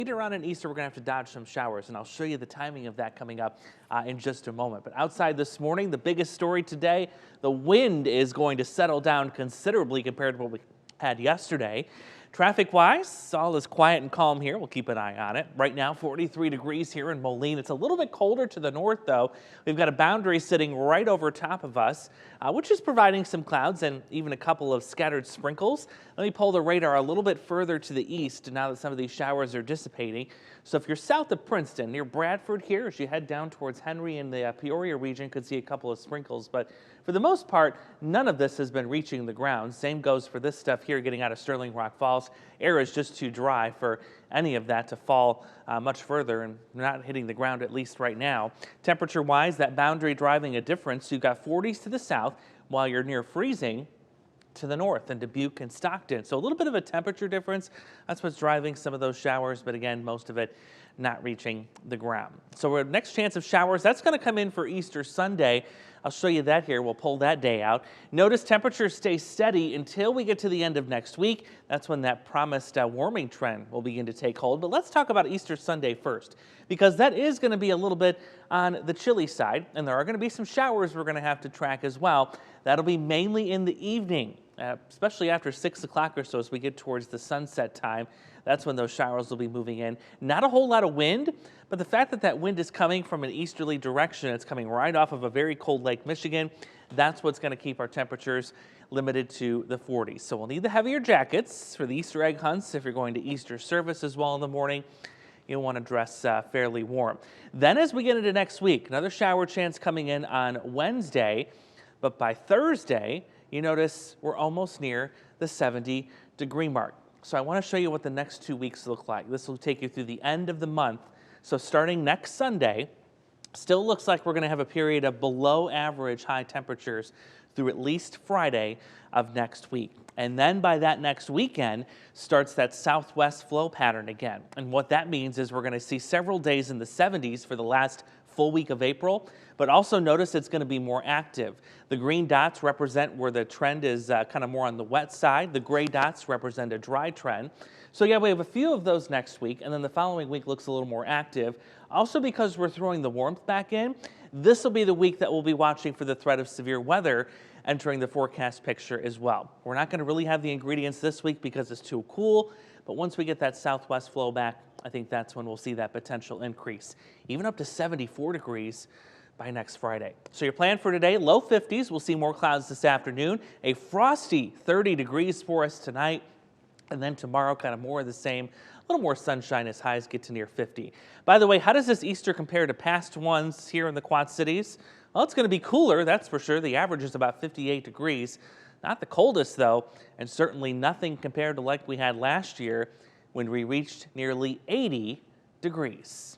Later on in Easter, we're going to have to dodge some showers, and I'll show you the timing of that coming up in just a moment. But outside this morning, the biggest story today, the wind is going to settle down considerably compared to what we had yesterday. Traffic-wise, all is quiet and calm here. We'll keep an eye on it. Right now, 43 degrees here in Moline. It's a little bit colder to the north, though. We've got a boundary sitting right over top of us, which is providing some clouds and even a couple of scattered sprinkles. Let me pull the radar a little bit further to the east now that some of these showers are dissipating. So if you're south of Princeton, near Bradford here, as you head down towards Henry and the Peoria region, could see a couple of sprinkles. But for the most part, none of this has been reaching the ground. Same goes for this stuff here getting out of Sterling Rock Falls. Air is just too dry for any of that to fall much further and not hitting the ground, at least right now. Temperature-wise, that boundary driving a difference. You've got 40s to the south while you're near freezing to the north in Dubuque and Stockton. So a little bit of a temperature difference. That's what's driving some of those showers, but again, most of it not reaching the ground. So our next chance of showers, that's going to come in for Easter Sunday. I'll show you that here. We'll pull that day out. Notice temperatures stay steady until we get to the end of next week. That's when that promised warming trend will begin to take hold. But let's talk about Easter Sunday first, because that is going to be a little bit on the chilly side, and there are going to be some showers we're going to have to track as well. That'll be mainly in the evening, especially after 6 o'clock or so as we get towards the sunset time. That's when those showers will be moving in. Not a whole lot of wind, but the fact that that wind is coming from an easterly direction, it's coming right off of a very cold Lake Michigan, that's what's going to keep our temperatures limited to the 40s. So we'll need the heavier jackets for the Easter egg hunts if you're going to Easter service as well in the morning. You'll want to dress fairly warm. Then as we get into next week, another shower chance coming in on Wednesday, but by Thursday, you notice we're almost near the 70-degree mark. So I want to show you what the next 2 weeks look like. This will take you through the end of the month. So starting next Sunday, still looks like we're going to have a period of below average high temperatures through at least Friday of next week. And then by that next weekend starts that southwest flow pattern again. And what that means is we're going to see several days in the 70s for the last full week of April, but also notice it's going to be more active. The green dots represent where the trend is kind of more on the wet side. The gray dots represent a dry trend. So yeah, we have a few of those next week, and then the following week looks a little more active. Also because we're throwing the warmth back in, this will be the week that we'll be watching for the threat of severe weather entering the forecast picture as well. We're not going to really have the ingredients this week because it's too cool, but once we get that southwest flow back, I think that's when we'll see that potential increase, even up to 74 degrees by next Friday. So your plan for today, low 50s. We'll see more clouds this afternoon. A frosty 30 degrees for us tonight. And then tomorrow, kind of more of the same. A little more sunshine as highs get to near 50. By the way, how does this Easter compare to past ones here in the Quad Cities? Well, it's going to be cooler, that's for sure. The average is about 58 degrees. Not the coldest, though, and certainly nothing compared to like we had last year when we reached nearly 80 degrees.